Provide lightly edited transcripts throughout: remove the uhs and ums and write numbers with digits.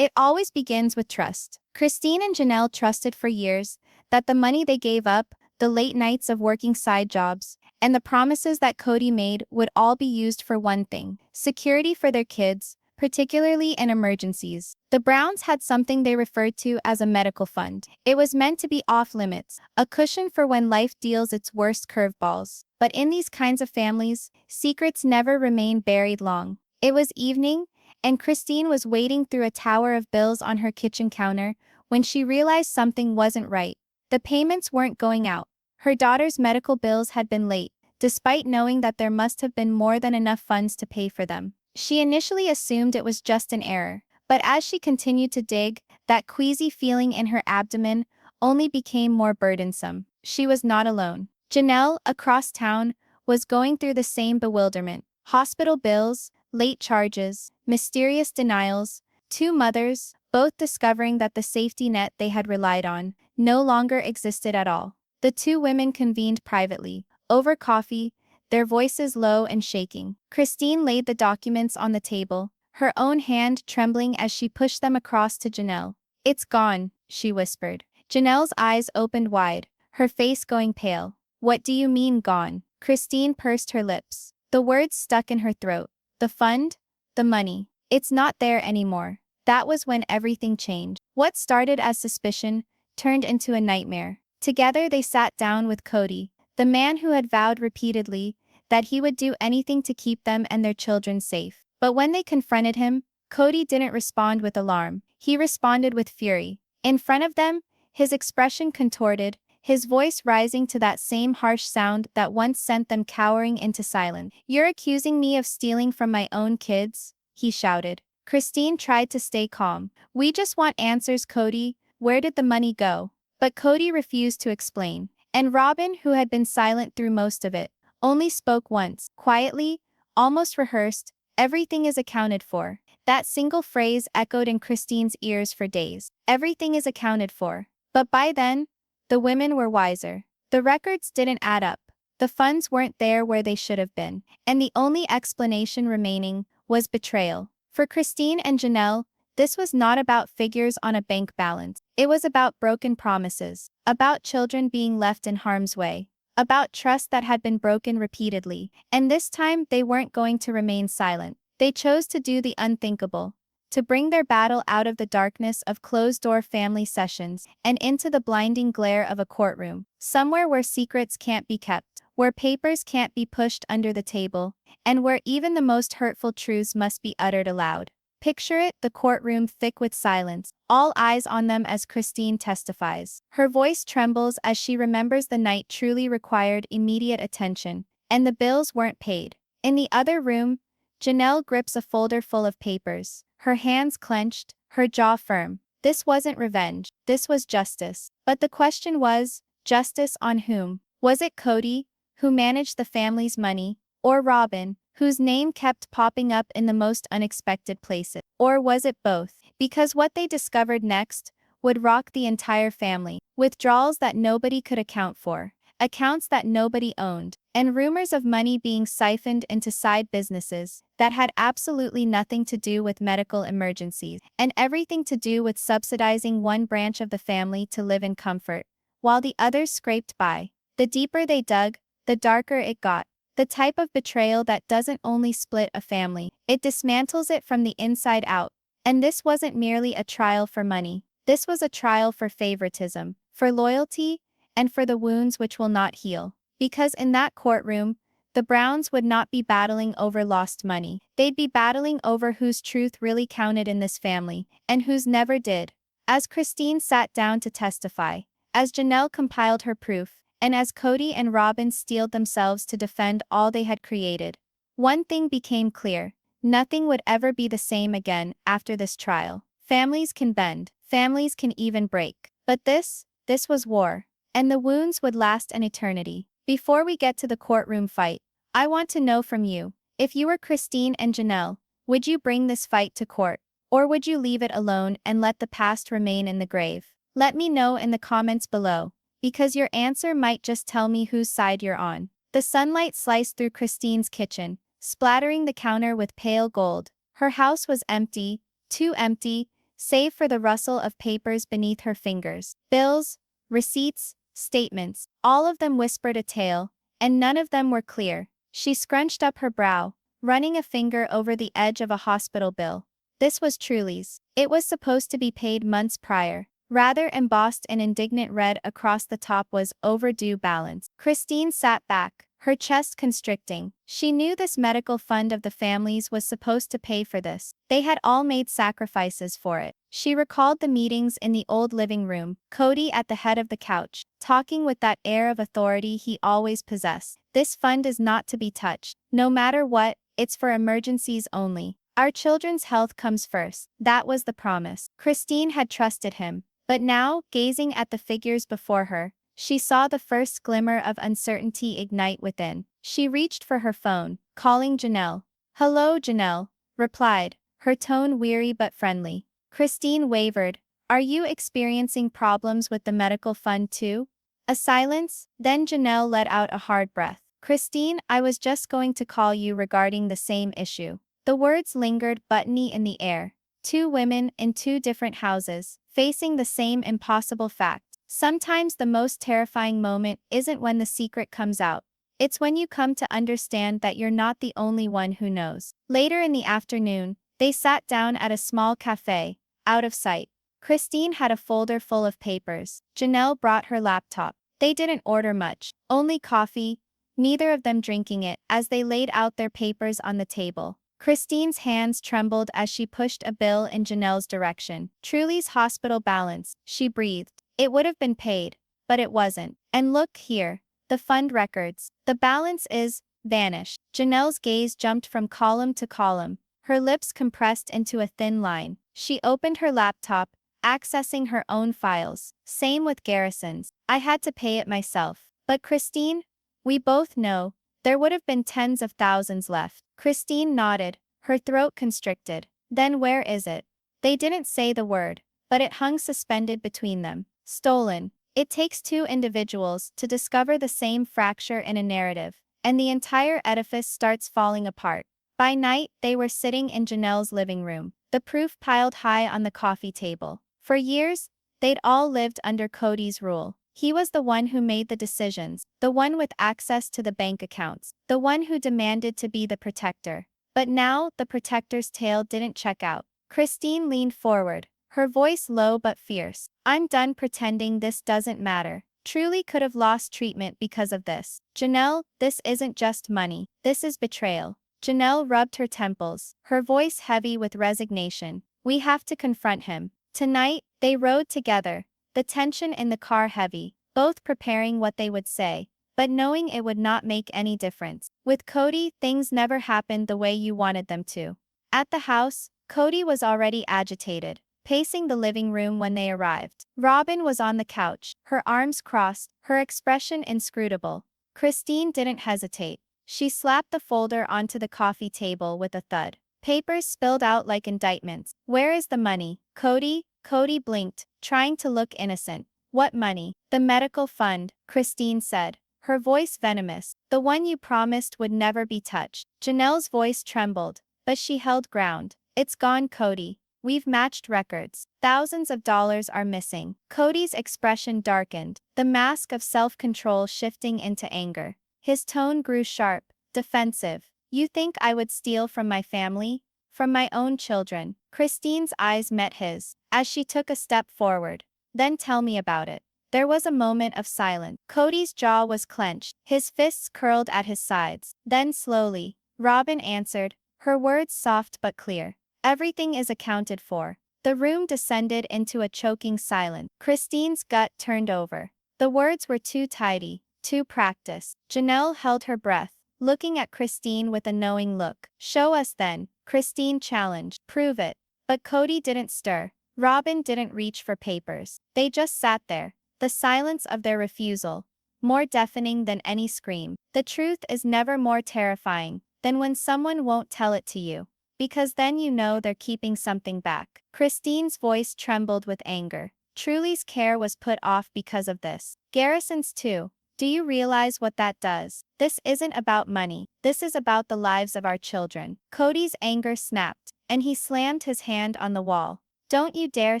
It always begins with trust. Christine and Janelle trusted for years that the money they gave up, the late nights of working side jobs, and the promises that Kody made would all be used for one thing: security for their kids, particularly in emergencies. The Browns had something they referred to as a medical fund. It was meant to be off limits, a cushion for when life deals its worst curveballs. But in these kinds of families, secrets never remain buried long. It was evening, and Christine was wading through a tower of bills on her kitchen counter when she realized something wasn't right. The payments weren't going out. Her daughter's medical bills had been late, despite knowing that there must have been more than enough funds to pay for them. She initially assumed it was just an error, but as she continued to dig, that queasy feeling in her abdomen only became more burdensome. She was not alone. Janelle, across town, was going through the same bewilderment. Hospital bills, late charges, mysterious denials, two mothers, both discovering that the safety net they had relied on no longer existed at all. The two women convened privately, over coffee, their voices low and shaking. Christine laid the documents on the table, her own hand trembling as she pushed them across to Janelle. "It's gone," she whispered. Janelle's eyes opened wide, her face going pale. "What do you mean gone?" Christine pursed her lips. The words stuck in her throat. "The fund? The money. It's not there anymore." That was when everything changed. What started as suspicion turned into a nightmare. Together they sat down with Kody, the man who had vowed repeatedly that he would do anything to keep them and their children safe. But when they confronted him, Kody didn't respond with alarm. He responded with fury. In front of them, his expression contorted, his voice rising to that same harsh sound that once sent them cowering into silence. "You're accusing me of stealing from my own kids?" he shouted. Christine tried to stay calm. "We just want answers, Kody. Where did the money go?" But Kody refused to explain. And Robyn, who had been silent through most of it, only spoke once, quietly, almost rehearsed. "Everything is accounted for." That single phrase echoed in Christine's ears for days. Everything is accounted for. But by then, the women were wiser. The records didn't add up. The funds weren't there where they should have been. And the only explanation remaining was betrayal. For Christine and Janelle, this was not about figures on a bank balance. It was about broken promises, about children being left in harm's way, about trust that had been broken repeatedly. And this time they weren't going to remain silent. They chose to do the unthinkable, to bring their battle out of the darkness of closed-door family sessions and into the blinding glare of a courtroom, somewhere where secrets can't be kept, where papers can't be pushed under the table, and where even the most hurtful truths must be uttered aloud. Picture it, the courtroom thick with silence, all eyes on them as Christine testifies. Her voice trembles as she remembers the night truly required immediate attention, and the bills weren't paid. In the other room, Janelle grips a folder full of papers, her hands clenched, her jaw firm. This wasn't revenge, this was justice. But the question was, justice on whom? Was it Kody, who managed the family's money, or Robyn, whose name kept popping up in the most unexpected places? Or was it both? Because what they discovered next would rock the entire family. Withdrawals that nobody could account for, accounts that nobody owned, and rumors of money being siphoned into side businesses that had absolutely nothing to do with medical emergencies, and everything to do with subsidizing one branch of the family to live in comfort, while the others scraped by. The deeper they dug, the darker it got. The type of betrayal that doesn't only split a family, it dismantles it from the inside out. And this wasn't merely a trial for money. This was a trial for favoritism, for loyalty, and for the wounds which will not heal. Because in that courtroom, the Browns would not be battling over lost money. They'd be battling over whose truth really counted in this family, and whose never did. As Christine sat down to testify, as Janelle compiled her proof, and as Kody and Robyn steeled themselves to defend all they had created, one thing became clear: nothing would ever be the same again after this trial. Families can bend, families can even break. But this was war. And the wounds would last an eternity. Before we get to the courtroom fight, I want to know from you, if you were Christine and Janelle, would you bring this fight to court? Or would you leave it alone and let the past remain in the grave? Let me know in the comments below, because your answer might just tell me whose side you're on. The sunlight sliced through Christine's kitchen, splattering the counter with pale gold. Her house was empty, too empty, save for the rustle of papers beneath her fingers. Bills, receipts, statements, all of them whispered a tale, and none of them were clear. She scrunched up her brow, running a finger over the edge of a hospital bill. This was Truly's. It was supposed to be paid months prior. Rather embossed in indignant red across the top was overdue balance. Christine sat back, her chest constricting. She knew this medical fund of the family's was supposed to pay for this. They had all made sacrifices for it. She recalled the meetings in the old living room, Kody at the head of the couch, talking with that air of authority he always possessed. This fund is not to be touched. No matter what, it's for emergencies only. Our children's health comes first. That was the promise. Christine had trusted him. But now, gazing at the figures before her, she saw the first glimmer of uncertainty ignite within. She reached for her phone, calling Janelle. "Hello, Janelle," replied, her tone weary but friendly. Christine wavered. "Are you experiencing problems with the medical fund too?" A silence, then Janelle let out a hard breath. "Christine, I was just going to call you regarding the same issue." The words lingered buttony in the air. Two women in two different houses, facing the same impossible fact. Sometimes the most terrifying moment isn't when the secret comes out. It's when you come to understand that you're not the only one who knows. Later in the afternoon, they sat down at a small cafe, out of sight. Christine had a folder full of papers. Janelle brought her laptop. They didn't order much, only coffee, neither of them drinking it. As they laid out their papers on the table, Christine's hands trembled as she pushed a bill in Janelle's direction. "Truly's hospital balance," she breathed. "It would have been paid, but it wasn't. And look here, the fund records. The balance is vanished." Janelle's gaze jumped from column to column, her lips compressed into a thin line. She opened her laptop, accessing her own files. "Same with Garrison's. I had to pay it myself. But Christine, we both know, there would have been tens of thousands left." Christine nodded, her throat constricted. "Then where is it?" They didn't say the word, but it hung suspended between them. "Stolen." It takes two individuals to discover the same fracture in a narrative, and the entire edifice starts falling apart. By night, they were sitting in Janelle's living room, the proof piled high on the coffee table. For years, they'd all lived under Kody's rule. He was the one who made the decisions, the one with access to the bank accounts, the one who demanded to be the protector. But now, the protector's tail didn't check out. Christine leaned forward, her voice low but fierce. "I'm done pretending this doesn't matter. Truly could have lost treatment because of this. Janelle, this isn't just money. This is betrayal." Janelle rubbed her temples, her voice heavy with resignation. "We have to confront him." Tonight, they rode together, the tension in the car heavy, both preparing what they would say, but knowing it would not make any difference. With Kody, things never happened the way you wanted them to. At the house, Kody was already agitated, pacing the living room when they arrived. Robyn was on the couch, her arms crossed, her expression inscrutable. Christine didn't hesitate. She slapped the folder onto the coffee table with a thud. Papers spilled out like indictments. "Where is the money, Kody?" Kody blinked, trying to look innocent. "What money?" "The medical fund," Christine said, her voice venomous. "The one you promised would never be touched." Janelle's voice trembled, but she held ground. "It's gone, Kody. We've matched records. Thousands of dollars are missing." Kody's expression darkened, the mask of self-control shifting into anger. His tone grew sharp, defensive. "You think I would steal from my family? From my own children?" Christine's eyes met his, as she took a step forward. "Then tell me about it." There was a moment of silence. Kody's jaw was clenched, his fists curled at his sides. Then slowly, Robyn answered, her words soft but clear. "Everything is accounted for." The room descended into a choking silence. Christine's gut turned over. The words were too tidy, too practiced. Janelle held her breath, looking at Christine with a knowing look. "Show us then," Christine challenged. "Prove it." But Kody didn't stir. Robyn didn't reach for papers. They just sat there, the silence of their refusal, more deafening than any scream. The truth is never more terrifying than when someone won't tell it to you, because then you know they're keeping something back. Christine's voice trembled with anger. Truly's care was put off because of this. Garrison's too. Do you realize what that does? This isn't about money. This is about the lives of our children. Kody's anger snapped, and he slammed his hand on the wall. Don't you dare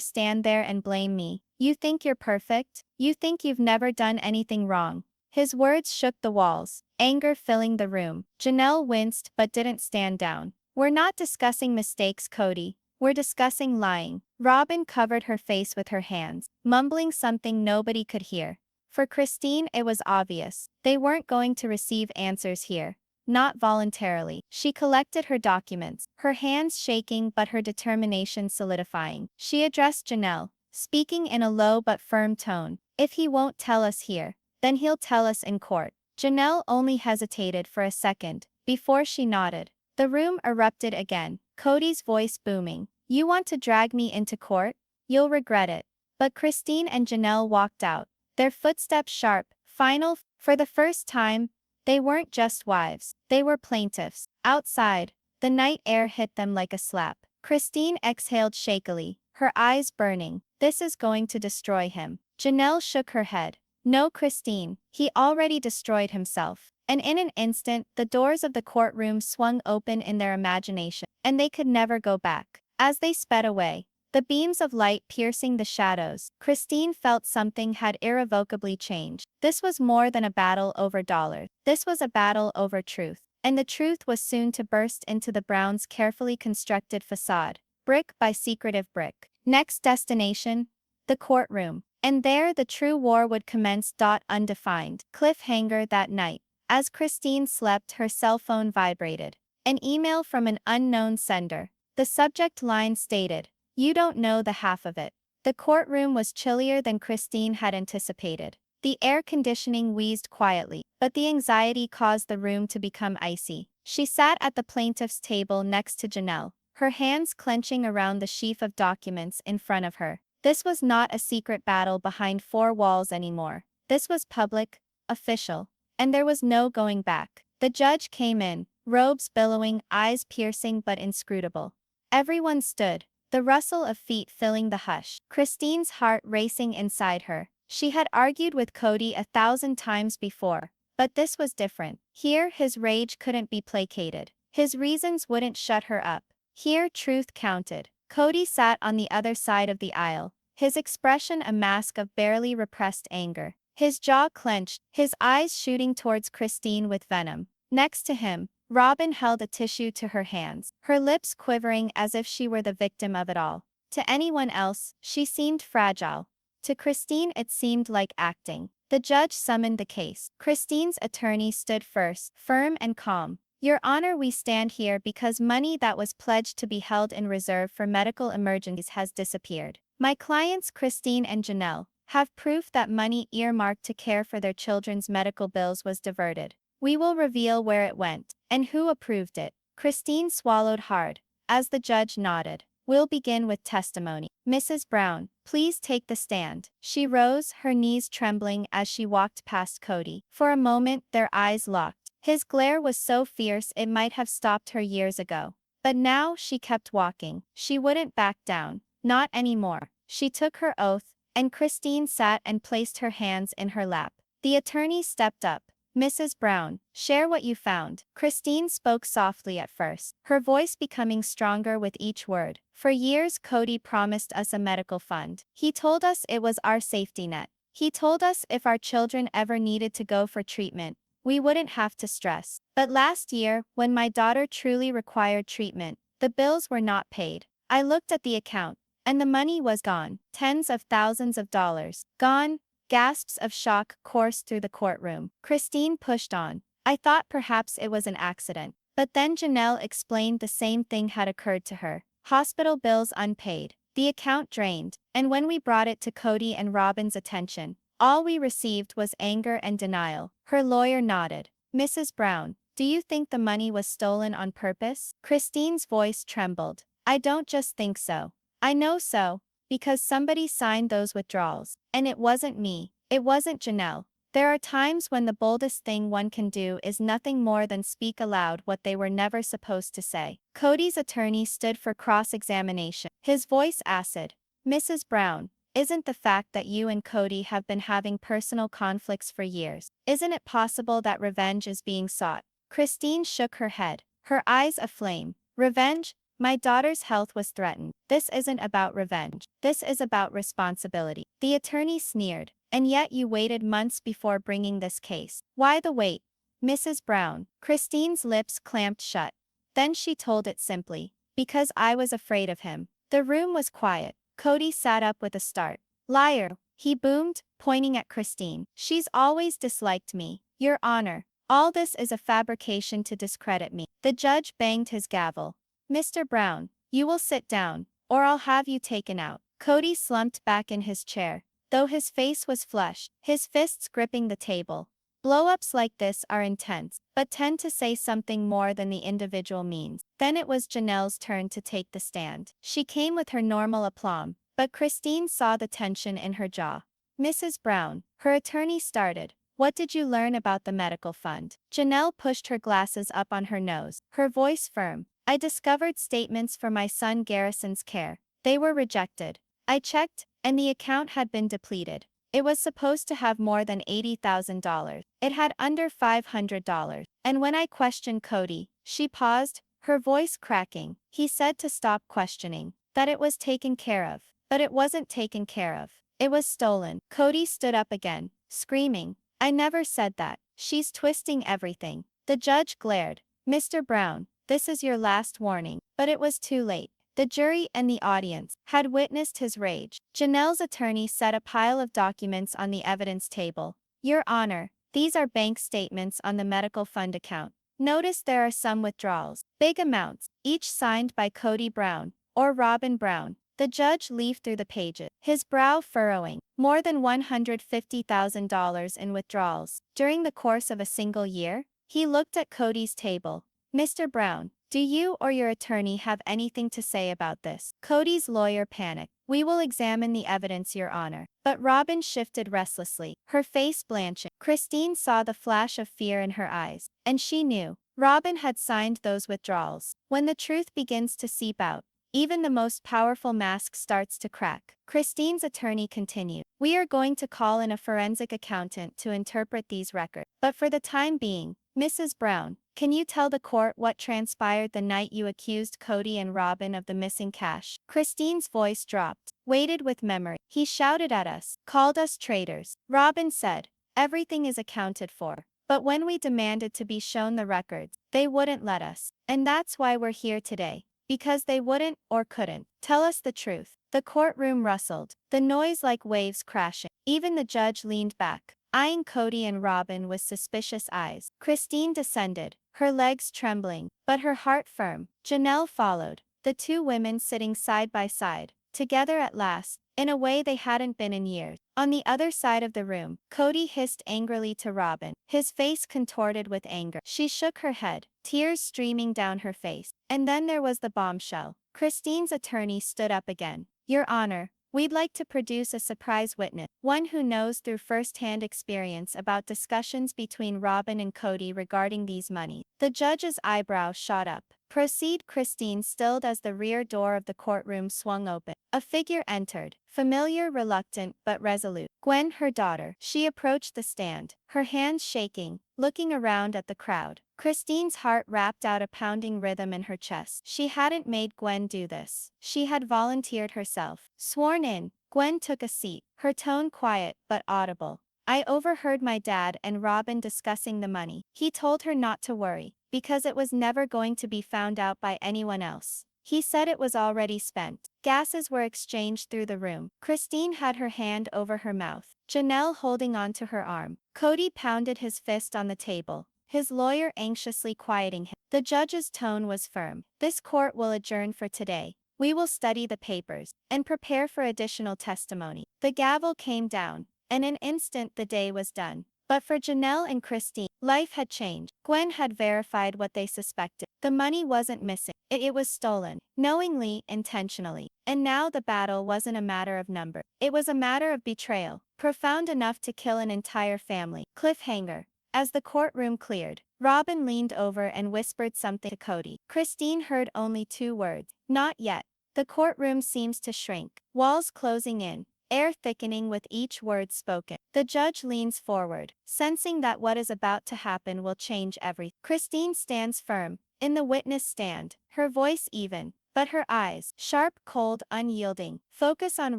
stand there and blame me. You think you're perfect? You think you've never done anything wrong? His words shook the walls, anger filling the room. Janelle winced but didn't stand down. We're not discussing mistakes, Kody. We're discussing lying. Robyn covered her face with her hands, mumbling something nobody could hear. For Christine, it was obvious. They weren't going to receive answers here. Not voluntarily. She collected her documents, her hands shaking but her determination solidifying. She addressed Janelle, speaking in a low but firm tone. If he won't tell us here, then he'll tell us in court. Janelle only hesitated for a second, before she nodded. The room erupted again, Kody's voice booming. You want to drag me into court? You'll regret it. But Christine and Janelle walked out, their footsteps sharp, final. For the first time, they weren't just wives, they were plaintiffs. Outside, the night air hit them like a slap. Christine exhaled shakily, her eyes burning. This is going to destroy him. Janelle shook her head. No, Christine, he already destroyed himself. And in an instant, the doors of the courtroom swung open in their imagination, and they could never go back. As they sped away, the beams of light piercing the shadows, Christine felt something had irrevocably changed. This was more than a battle over dollars. This was a battle over truth. And the truth was soon to burst into the Browns' carefully constructed facade, brick by secretive brick. Next destination, the courtroom. And there the true war would commence. Undefined cliffhanger that night. As Christine slept, her cell phone vibrated. An email from an unknown sender. The subject line stated, "You don't know the half of it." The courtroom was chillier than Christine had anticipated. The air conditioning wheezed quietly, but the anxiety caused the room to become icy. She sat at the plaintiff's table next to Janelle, her hands clenching around the sheaf of documents in front of her. This was not a secret battle behind four walls anymore. This was public, official, and there was no going back. The judge came in, robes billowing, eyes piercing but inscrutable. Everyone stood, the rustle of feet filling the hush. Christine's heart racing inside her. She had argued with Kody 1,000 times before, but this was different. Here, his rage couldn't be placated. His reasons wouldn't shut her up. Here, truth counted. Kody sat on the other side of the aisle, his expression a mask of barely repressed anger. His jaw clenched, his eyes shooting towards Christine with venom. Next to him, Robyn held a tissue to her hands, her lips quivering as if she were the victim of it all. To anyone else, she seemed fragile. To Christine it seemed like acting. The judge summoned the case. Christine's attorney stood first, firm and calm. Your Honor, we stand here because money that was pledged to be held in reserve for medical emergencies has disappeared. My clients Christine and Janelle have proof that money earmarked to care for their children's medical bills was diverted. We will reveal where it went and who approved it. Christine swallowed hard as the judge nodded. We'll begin with testimony. Mrs. Brown, please take the stand. She rose, her knees trembling as she walked past Kody. For a moment, their eyes locked. His glare was so fierce it might have stopped her years ago. But now she kept walking. She wouldn't back down. Not anymore. She took her oath, and Christine sat and placed her hands in her lap. The attorney stepped up. Mrs. Brown, share what you found. Christine spoke softly at first, her voice becoming stronger with each word. For years, Kody promised us a medical fund. He told us it was our safety net. He told us if our children ever needed to go for treatment, we wouldn't have to stress. But last year, when my daughter truly required treatment, the bills were not paid. I looked at the account, and the money was gone. Tens of thousands of dollars. Gone. Gasps of shock coursed through the courtroom. Christine pushed on. I thought perhaps it was an accident. But then Janelle explained the same thing had occurred to her. Hospital bills unpaid. The account drained. And when we brought it to Kody and Robyn's attention, all we received was anger and denial. Her lawyer nodded. Mrs. Brown, do you think the money was stolen on purpose? Christine's voice trembled. I don't just think so. I know so. Because somebody signed those withdrawals. And it wasn't me. It wasn't Janelle. There are times when the boldest thing one can do is nothing more than speak aloud what they were never supposed to say. Kody's attorney stood for cross-examination, his voice acid. Mrs. Brown, isn't the fact that you and Kody have been having personal conflicts for years, isn't it possible that revenge is being sought? Christine shook her head, her eyes aflame. Revenge? My daughter's health was threatened. This isn't about revenge. This is about responsibility. The attorney sneered. And yet you waited months before bringing this case. Why the wait? Mrs. Brown. Christine's lips clamped shut. Then she told it simply. Because I was afraid of him. The room was quiet. Kody sat up with a start. Liar, he boomed, pointing at Christine. She's always disliked me, Your Honor. All this is a fabrication to discredit me. The judge banged his gavel. Mr. Brown, you will sit down, or I'll have you taken out. Kody slumped back in his chair, though his face was flushed, his fists gripping the table. Blow-ups like this are intense, but tend to say something more than the individual means. Then it was Janelle's turn to take the stand. She came with her normal aplomb, but Christine saw the tension in her jaw. Mrs. Brown, her attorney started. What did you learn about the medical fund? Janelle pushed her glasses up on her nose, her voice firm. I discovered statements for my son Garrison's care. They were rejected. I checked, and the account had been depleted. It was supposed to have more than $80,000. It had under $500. And when I questioned Kody, she paused, her voice cracking. He said to stop questioning, that it was taken care of. But it wasn't taken care of. It was stolen. Kody stood up again, screaming. I never said that. She's twisting everything. The judge glared. Mr. Brown, this is your last warning. But it was too late. The jury and the audience had witnessed his rage. Janelle's attorney set a pile of documents on the evidence table. Your Honor, these are bank statements on the medical fund account. Notice there are some withdrawals. Big amounts, each signed by Kody Brown, or Robyn Brown. The judge leafed through the pages, his brow furrowing. More than $150,000 in withdrawals. During the course of a single year, he looked at Kody's table. Mr. Brown, do you or your attorney have anything to say about this? Kody's lawyer panicked. We will examine the evidence, Your Honor. But Robyn shifted restlessly, her face blanching. Christine saw the flash of fear in her eyes, and she knew. Robyn had signed those withdrawals. When the truth begins to seep out, even the most powerful mask starts to crack. Christine's attorney continued. We are going to call in a forensic accountant to interpret these records. But for the time being, Mrs. Brown, can you tell the court what transpired the night you accused Kody and Robyn of the missing cash? Christine's voice dropped, weighted with memory. He shouted at us, called us traitors. Robyn said, everything is accounted for. But when we demanded to be shown the records, they wouldn't let us. And that's why we're here today. Because they wouldn't, or couldn't, tell us the truth. The courtroom rustled, the noise like waves crashing. Even the judge leaned back, eyeing Kody and Robyn with suspicious eyes. Christine descended, her legs trembling, but her heart firm. Janelle followed, the two women sitting side by side, together at last, in a way they hadn't been in years. On the other side of the room, Kody hissed angrily to Robyn, his face contorted with anger. She shook her head, tears streaming down her face. And then there was the bombshell. Christine's attorney stood up again. Your Honor, we'd like to produce a surprise witness, one who knows through first-hand experience about discussions between Robyn and Kody regarding these monies. The judge's eyebrow shot up. Proceed. Christine stilled as the rear door of the courtroom swung open. A figure entered, familiar, reluctant, but resolute. Gwen, her daughter. She approached the stand, her hands shaking, looking around at the crowd. Christine's heart rapped out a pounding rhythm in her chest. She hadn't made Gwen do this. She had volunteered herself. Sworn in, Gwen took a seat, her tone quiet but audible. I overheard my dad and Robyn discussing the money. He told her not to worry, because it was never going to be found out by anyone else. He said it was already spent. Gases were exchanged through the room. Christine had her hand over her mouth, Janelle holding onto her arm. Kody pounded his fist on the table, his lawyer anxiously quieting him. The judge's tone was firm. This court will adjourn for today. We will study the papers and prepare for additional testimony. The gavel came down, and in an instant the day was done. But for Janelle and Christine, life had changed. Gwen had verified what they suspected. The money wasn't missing. It was stolen, knowingly, intentionally. And now the battle wasn't a matter of number. It was a matter of betrayal, profound enough to kill an entire family. Cliffhanger. As the courtroom cleared, Robyn leaned over and whispered something to Kody. Christine heard only two words. Not yet. The courtroom seems to shrink, walls closing in, air thickening with each word spoken. The judge leans forward, sensing that what is about to happen will change everything. Christine stands firm, in the witness stand, her voice even. But her eyes, sharp, cold, unyielding, focus on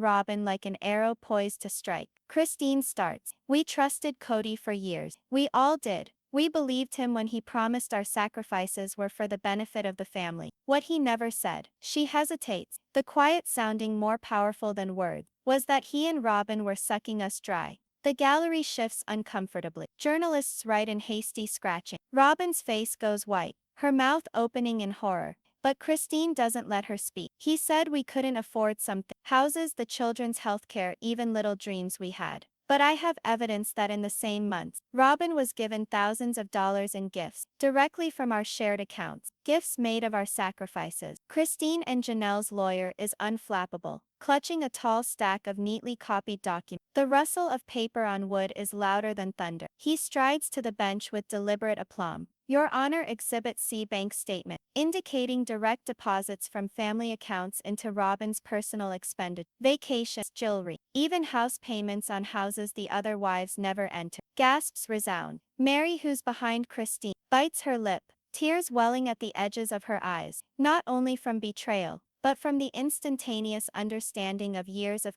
Robyn like an arrow poised to strike. Christine starts. We trusted Kody for years. We all did. We believed him when he promised our sacrifices were for the benefit of the family. What he never said. She hesitates, the quiet sounding more powerful than words, was that he and Robyn were sucking us dry. The gallery shifts uncomfortably. Journalists write in hasty scratching. Robyn's face goes white, her mouth opening in horror. But Christine doesn't let her speak. He said we couldn't afford something. Houses, the children's healthcare, even little dreams we had. But I have evidence that in the same months, Robyn was given thousands of dollars in gifts, directly from our shared accounts, gifts made of our sacrifices. Christine and Janelle's lawyer is unflappable, clutching a tall stack of neatly copied documents. The rustle of paper on wood is louder than thunder. He strides to the bench with deliberate aplomb. Your Honor, Exhibit C bank statement, indicating direct deposits from family accounts into Robyn's personal expenditure, vacations, jewelry, even house payments on houses the other wives never entered. Gasps resound. Mary, who's behind Christine, bites her lip, tears welling at the edges of her eyes, not only from betrayal, but from the instantaneous understanding of years of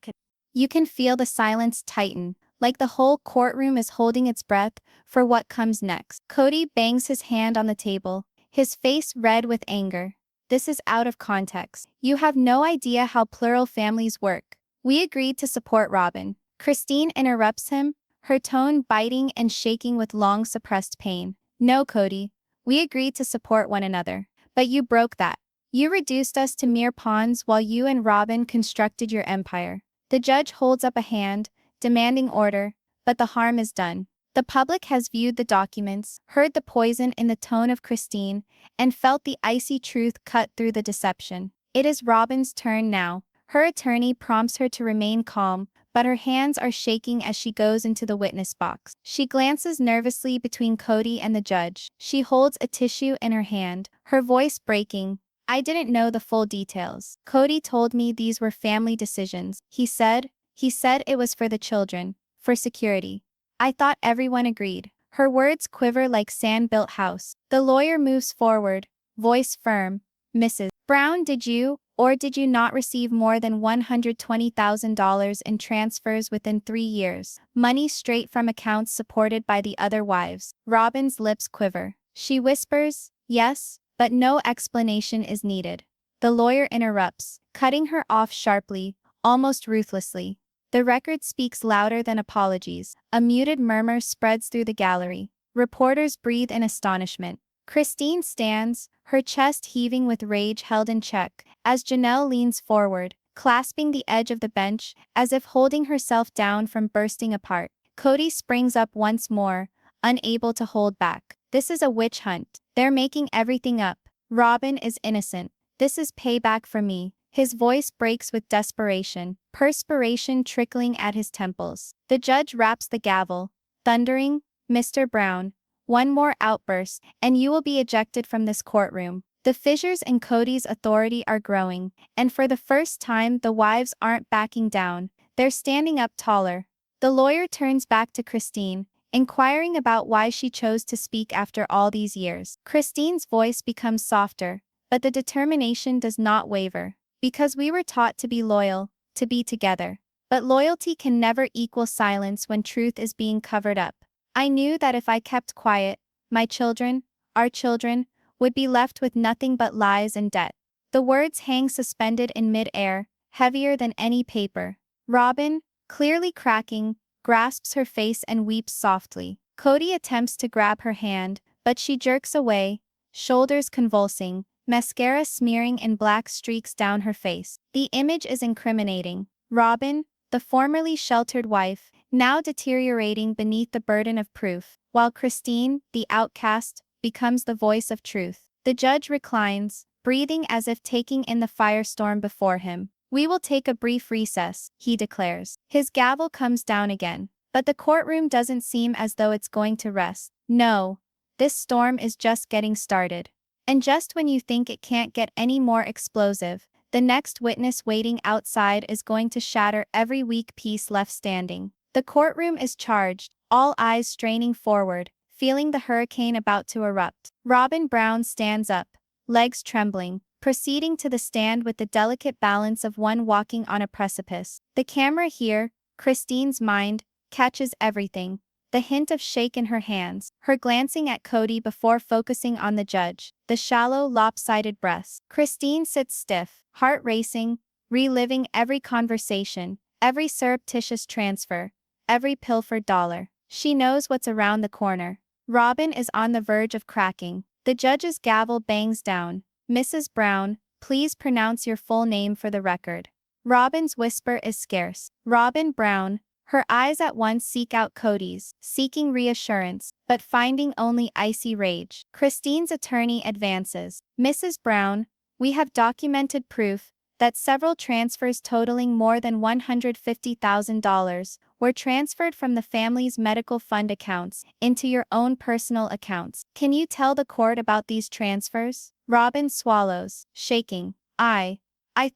You can feel the silence tighten, like the whole courtroom is holding its breath for what comes next. Kody bangs his hand on the table, his face red with anger. This is out of context. You have no idea how plural families work. We agreed to support Robyn. Christine interrupts him, her tone biting and shaking with long suppressed pain. No, Kody. We agreed to support one another. But you broke that. You reduced us to mere pawns while you and Robyn constructed your empire. The judge holds up a hand, demanding order, but the harm is done. The public has viewed the documents, heard the poison in the tone of Christine, and felt the icy truth cut through the deception. It is Robyn's turn now. Her attorney prompts her to remain calm, but her hands are shaking as she goes into the witness box. She glances nervously between Kody and the judge. She holds a tissue in her hand, her voice breaking. I didn't know the full details. Kody told me these were family decisions. He said it was for the children, for security. I thought everyone agreed. Her words quiver like sand-built house. The lawyer moves forward, voice firm. Mrs. Brown, did you or did you not receive more than $120,000 in transfers within 3 years? Money straight from accounts supported by the other wives. Robyn's lips quiver. She whispers, yes, but no explanation is needed. The lawyer interrupts, cutting her off sharply, almost ruthlessly. The record speaks louder than apologies. A muted murmur spreads through the gallery. Reporters breathe in astonishment. Christine stands, her chest heaving with rage held in check, as Janelle leans forward, clasping the edge of the bench, as if holding herself down from bursting apart. Kody springs up once more, unable to hold back. This is a witch hunt. They're making everything up. Robyn is innocent. This is payback for me. His voice breaks with desperation, perspiration trickling at his temples. The judge raps the gavel, thundering, Mr. Brown, one more outburst, and you will be ejected from this courtroom. The fissures in Kody's authority are growing, and for the first time the wives aren't backing down. They're standing up taller. The lawyer turns back to Christine, inquiring about why she chose to speak after all these years. Christine's voice becomes softer, but the determination does not waver. Because we were taught to be loyal, to be together. But loyalty can never equal silence when truth is being covered up. I knew that if I kept quiet, my children, our children, would be left with nothing but lies and debt. The words hang suspended in mid-air, heavier than any paper. Robyn, clearly cracking, grasps her face and weeps softly. Kody attempts to grab her hand, but she jerks away, shoulders convulsing, mascara smearing in black streaks down her face. The image is incriminating. Robyn, the formerly sheltered wife, now deteriorating beneath the burden of proof, while Christine, the outcast, becomes the voice of truth. The judge reclines, breathing as if taking in the firestorm before him. We will take a brief recess, he declares. His gavel comes down again, but the courtroom doesn't seem as though it's going to rest. No, this storm is just getting started. And just when you think it can't get any more explosive, the next witness waiting outside is going to shatter every weak piece left standing. The courtroom is charged, all eyes straining forward, feeling the hurricane about to erupt. Robyn Brown stands up, legs trembling. proceeding to the stand with the delicate balance of one walking on a precipice. The camera here, Christine's mind, catches everything. The hint of shake in her hands, her glancing at Kody before focusing on the judge, the shallow, lopsided breaths. Christine sits stiff, heart racing, reliving every conversation, every surreptitious transfer, every pilfered dollar. She knows what's around the corner. Robyn is on the verge of cracking. The judge's gavel bangs down. "Mrs. Brown, please pronounce your full name for the record." Robyn's whisper is scarce. Robyn Brown. Her eyes at once seek out Kody's, seeking reassurance, but finding only icy rage. Christine's attorney advances. "Mrs. Brown, we have documented proof that several transfers totaling more than $150,000 were transferred from the family's medical fund accounts into your own personal accounts. Can you tell the court about these transfers?" Robyn swallows, shaking. I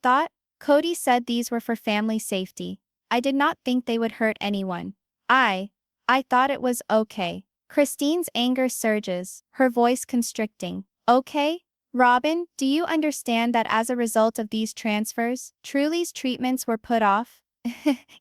thought, Kody said these were for family safety. I did not think they would hurt anyone. I thought it was okay." Christine's anger surges, her voice constricting. "Okay? Robyn, do you understand that as a result of these transfers, Truly's treatments were put off?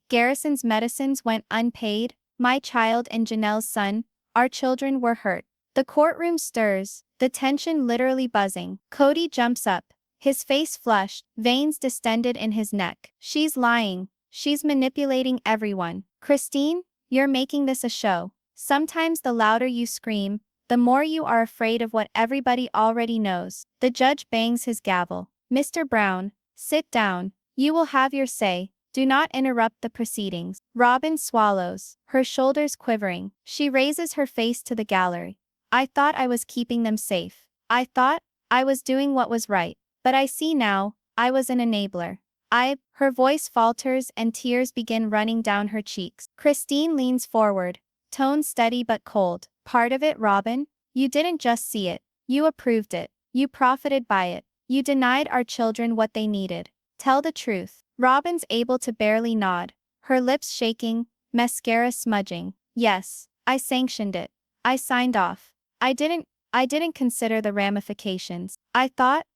Garrison's medicines went unpaid, my child and Janelle's son, our children were hurt." The courtroom stirs, the tension literally buzzing. Kody jumps up, his face flushed, veins distended in his neck. "She's lying. She's manipulating everyone. Christine, you're making this a show. Sometimes the louder you scream, the more you are afraid of what everybody already knows." The judge bangs his gavel. "Mr. Brown, sit down. You will have your say. Do not interrupt the proceedings." Robyn swallows, her shoulders quivering. She raises her face to the gallery. "I thought I was keeping them safe. I thought I was doing what was right. But I see now, I was an enabler. Her voice falters and tears begin running down her cheeks. Christine leans forward, tone steady but cold. "Part of it, Robyn? You didn't just see it. You approved it. You profited by it. You denied our children what they needed. Tell the truth." Robyn's able to barely nod, her lips shaking, mascara smudging. "Yes, I sanctioned it. I signed off. I didn't consider the ramifications. I thought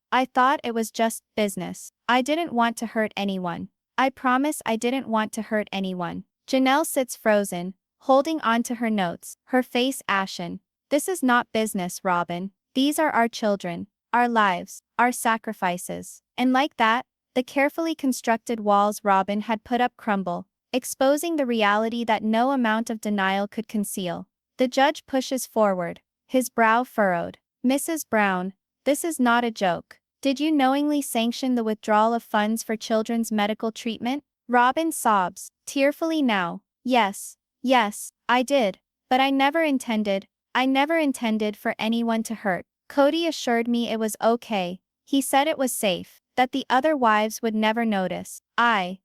it was just business. I didn't want to hurt anyone. I promise I didn't want to hurt anyone." Janelle sits frozen, holding on to her notes, her face ashen. "This is not business, Robyn. These are our children, our lives, our sacrifices." And like that, the carefully constructed walls Robyn had put up crumble, exposing the reality that no amount of denial could conceal. The judge pushes forward, his brow furrowed. "Mrs. Brown, this is not a joke. Did you knowingly sanction the withdrawal of funds for children's medical treatment?" Robyn sobs, tearfully now. Yes, I did. But I never intended for anyone to hurt. Kody assured me it was okay. He said it was safe, that the other wives would never notice. I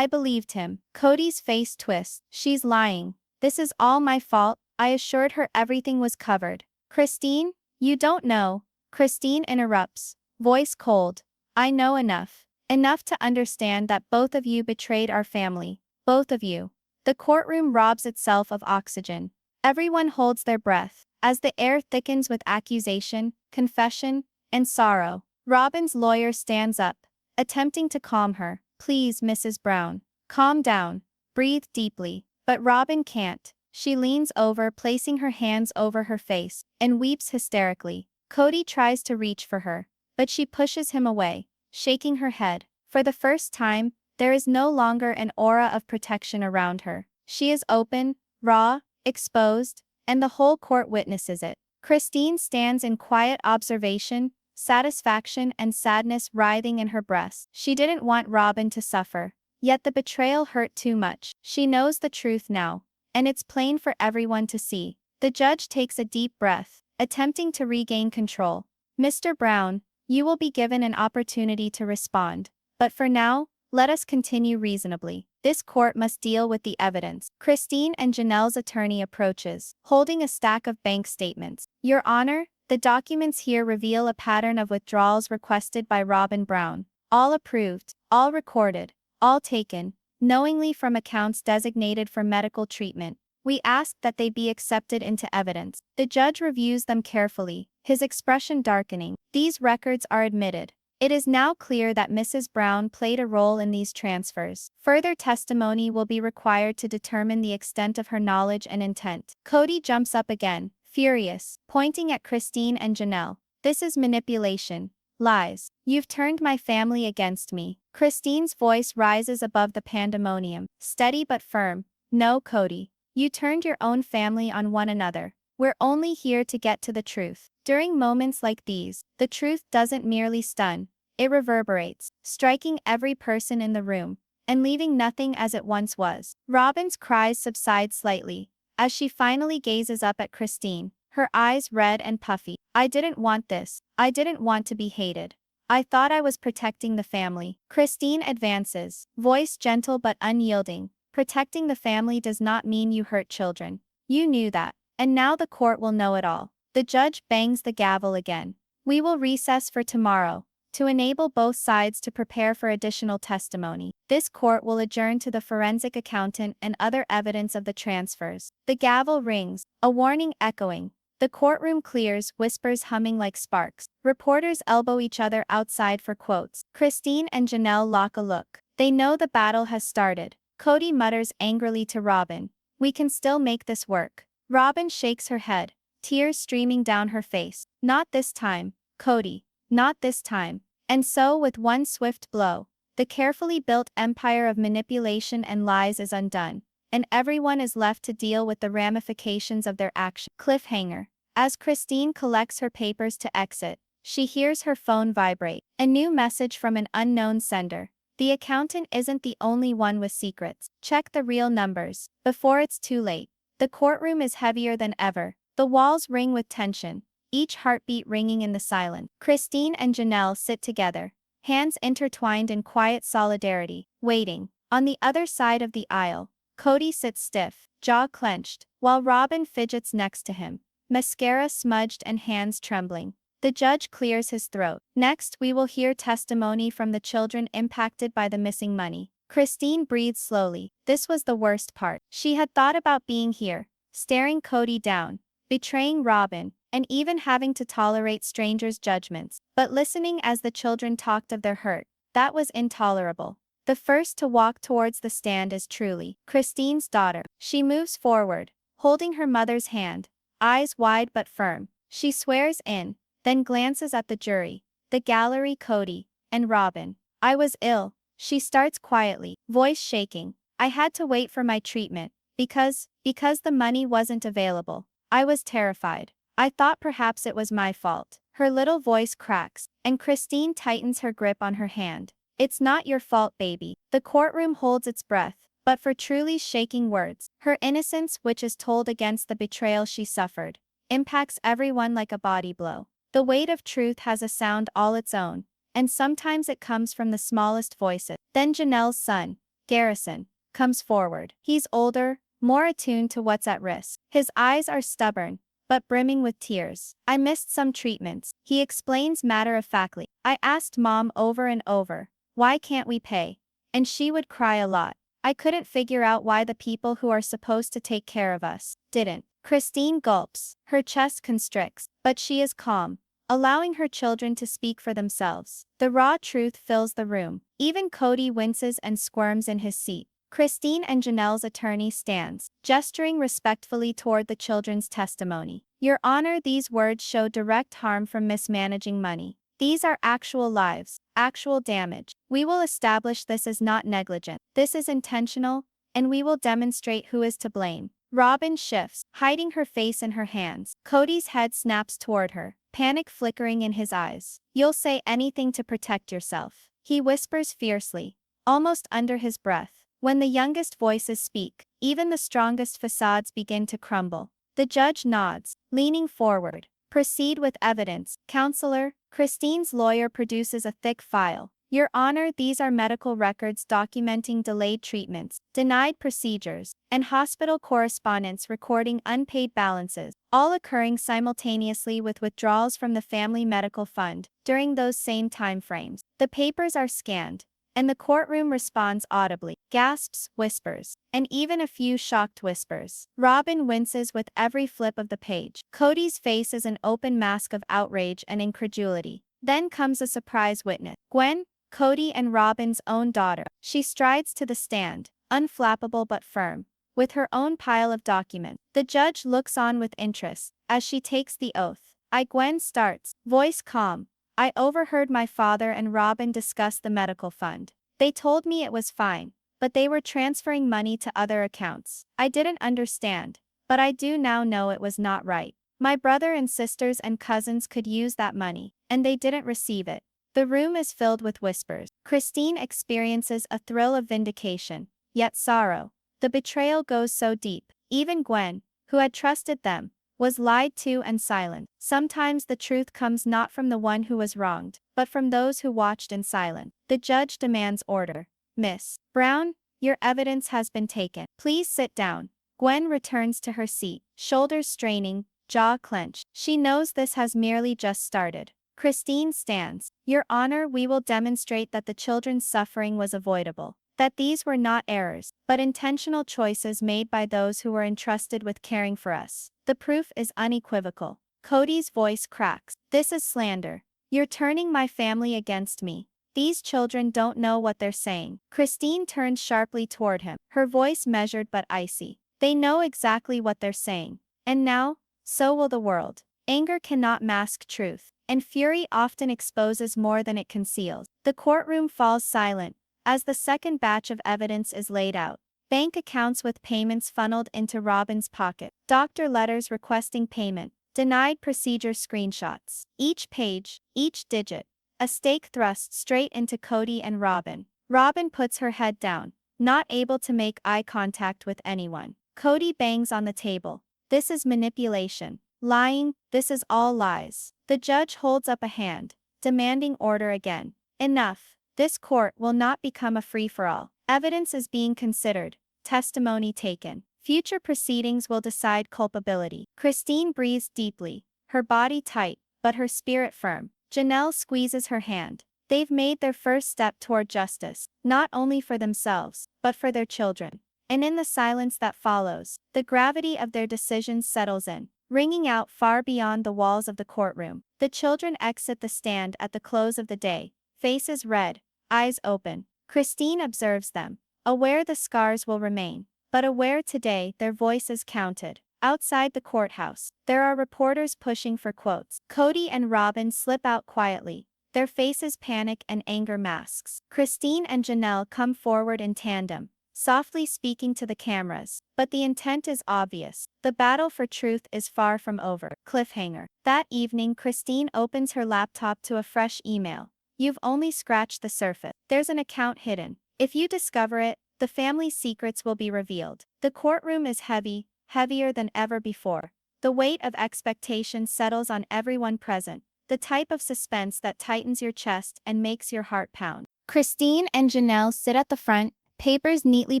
believed him." Kody's face twists. "She's lying. This is all my fault. I assured her everything was covered." "Christine, you don't know." Christine interrupts, voice cold. "I know enough. Enough to understand that both of you betrayed our family. Both of you." The courtroom robs itself of oxygen. Everyone holds their breath, as the air thickens with accusation, confession, and sorrow. Robyn's lawyer stands up, attempting to calm her. "Please, Mrs. Brown, calm down. Breathe deeply." But Robyn can't. She leans over, placing her hands over her face, and weeps hysterically. Kody tries to reach for her, but she pushes him away, shaking her head. For the first time, there is no longer an aura of protection around her. She is open, raw, exposed, and the whole court witnesses it. Christine stands in quiet observation, satisfaction and sadness writhing in her breast. She didn't want Robyn to suffer, yet the betrayal hurt too much. She knows the truth now, and it's plain for everyone to see. The judge takes a deep breath, attempting to regain control. "Mr. Brown, you will be given an opportunity to respond. But for now, let us continue reasonably. This court must deal with the evidence." Christine and Janelle's attorney approaches, holding a stack of bank statements. "Your Honor, the documents here reveal a pattern of withdrawals requested by Robyn Brown. All approved, all recorded, all taken, knowingly from accounts designated for medical treatment. We ask that they be accepted into evidence." The judge reviews them carefully, his expression darkening. "These records are admitted. It is now clear that Mrs. Brown played a role in these transfers. Further testimony will be required to determine the extent of her knowledge and intent. Kody jumps up again, furious, pointing at Christine and Janelle. This is manipulation. Lies. You've turned my family against me. Christine's voice rises above the pandemonium, steady but firm. No, Kody. You turned your own family on one another. We're only here to get to the truth. During moments like these, the truth doesn't merely stun, it reverberates, striking every person in the room, and leaving nothing as it once was. Robyn's cries subside slightly, as she finally gazes up at Christine, her eyes red and puffy. I didn't want this. I didn't want to be hated. I thought I was protecting the family. Christine advances, voice gentle but unyielding. Protecting the family does not mean you hurt children. You knew that. And now the court will know it all. The judge bangs the gavel again. We will recess for tomorrow, to enable both sides to prepare for additional testimony. This court will adjourn to the forensic accountant and other evidence of the transfers. The gavel rings, a warning echoing. The courtroom clears, whispers humming like sparks. Reporters elbow each other outside for quotes. Christine and Janelle lock a look. They know the battle has started. Kody mutters angrily to Robyn. We can still make this work. Robyn shakes her head, tears streaming down her face. Not this time, Kody. Not this time. And so, with one swift blow, the carefully built empire of manipulation and lies is undone, and everyone is left to deal with the ramifications of their actions. Cliffhanger. As Christine collects her papers to exit, she hears her phone vibrate. A new message from an unknown sender. The accountant isn't the only one with secrets. Check the real numbers before it's too late. The courtroom is heavier than ever. The walls ring with tension, each heartbeat ringing in the silence. Christine and Janelle sit together, hands intertwined in quiet solidarity, waiting. On the other side of the aisle, Kody sits stiff, jaw clenched, while Robyn fidgets next to him, mascara smudged and hands trembling. The judge clears his throat. Next, we will hear testimony from the children impacted by the missing money. Christine breathed slowly. This was the worst part. She had thought about being here, staring Kody down, betraying Robyn, and even having to tolerate strangers' judgments. But listening as the children talked of their hurt, that was intolerable. The first to walk towards the stand is Truly, Christine's daughter. She moves forward, holding her mother's hand, eyes wide but firm. She swears in, then glances at the jury, the gallery, Kody, and Robyn. I was ill. She starts quietly, voice shaking. I had to wait for my treatment, because the money wasn't available. I was terrified. I thought perhaps it was my fault. Her little voice cracks, and Christine tightens her grip on her hand. It's not your fault, baby. The courtroom holds its breath, but for Truly's shaking words, her innocence, which is told against the betrayal she suffered, impacts everyone like a body blow. The weight of truth has a sound all its own, and sometimes it comes from the smallest voices. Then Janelle's son, Garrison, comes forward. He's older, more attuned to what's at risk. His eyes are stubborn, but brimming with tears. I missed some treatments, he explains matter-of-factly. I asked Mom over and over, why can't we pay? And she would cry a lot. I couldn't figure out why the people who are supposed to take care of us didn't. Christine gulps, her chest constricts, but she is calm, allowing her children to speak for themselves. The raw truth fills the room. Even Kody winces and squirms in his seat. Christine and Janelle's attorney stands, gesturing respectfully toward the children's testimony. Your Honor, these words show direct harm from mismanaging money. These are actual lives, actual damage. We will establish this is not negligent. This is intentional, and we will demonstrate who is to blame. Robyn shifts, hiding her face in her hands. Kody's head snaps toward her, panic flickering in his eyes. You'll say anything to protect yourself, he whispers fiercely, almost under his breath. When the youngest voices speak, even the strongest facades begin to crumble. The judge nods, leaning forward. Proceed with evidence, counselor. Christine's lawyer produces a thick file. Your Honor, these are medical records documenting delayed treatments, denied procedures, and hospital correspondence recording unpaid balances, all occurring simultaneously with withdrawals from the Family Medical Fund during those same timeframes. The papers are scanned, and the courtroom responds audibly. Gasps, whispers, and even a few shocked whispers. Robyn winces with every flip of the page. Kody's face is an open mask of outrage and incredulity. Then comes a surprise witness. Gwen, Kody and Robyn's own daughter. She strides to the stand, unflappable but firm, with her own pile of documents. The judge looks on with interest as she takes the oath. Gwen starts, voice calm. I overheard my father and Robyn discuss the medical fund. They told me it was fine, but they were transferring money to other accounts. I didn't understand, but I do now know it was not right. My brother and sisters and cousins could use that money, and they didn't receive it. The room is filled with whispers. Christine experiences a thrill of vindication, yet sorrow. The betrayal goes so deep. Even Gwen, who had trusted them, was lied to and silent. Sometimes the truth comes not from the one who was wronged, but from those who watched in silence. The judge demands order. Miss Brown, your evidence has been taken. Please sit down. Gwen returns to her seat, shoulders straining, jaw clenched. She knows this has merely just started. Christine stands. Your Honor, we will demonstrate that the children's suffering was avoidable, that these were not errors, but intentional choices made by those who were entrusted with caring for us. The proof is unequivocal. Kody's voice cracks. This is slander. You're turning my family against me. These children don't know what they're saying. Christine turns sharply toward him, her voice measured but icy. They know exactly what they're saying. And now, so will the world. Anger cannot mask truth, and fury often exposes more than it conceals. The courtroom falls silent as the second batch of evidence is laid out. Bank accounts with payments funneled into Robyn's pocket. Doctor letters requesting payment. Denied procedure screenshots. Each page, each digit, a stake thrust straight into Kody and Robyn. Robyn puts her head down, not able to make eye contact with anyone. Kody bangs on the table. This is manipulation. Lying, this is all lies. The judge holds up a hand, demanding order again. Enough. This court will not become a free-for-all. Evidence is being considered, testimony taken. Future proceedings will decide culpability. Christine breathes deeply, her body tight, but her spirit firm. Janelle squeezes her hand. They've made their first step toward justice, not only for themselves, but for their children. And in the silence that follows, the gravity of their decisions settles in, ringing out far beyond the walls of the courtroom. The children exit the stand at the close of the day, faces red, eyes open. Christine observes them, aware the scars will remain, but aware today their voices counted. Outside the courthouse, there are reporters pushing for quotes. Kody and Robyn slip out quietly, their faces panic and anger masks. Christine and Janelle come forward in tandem, softly speaking to the cameras, but the intent is obvious. The battle for truth is far from over. Cliffhanger. That evening, Christine opens her laptop to a fresh email. You've only scratched the surface. There's an account hidden. If you discover it, the family's secrets will be revealed. The courtroom is heavy, heavier than ever before. The weight of expectation settles on everyone present, the type of suspense that tightens your chest and makes your heart pound. Christine and Janelle sit at the front, papers neatly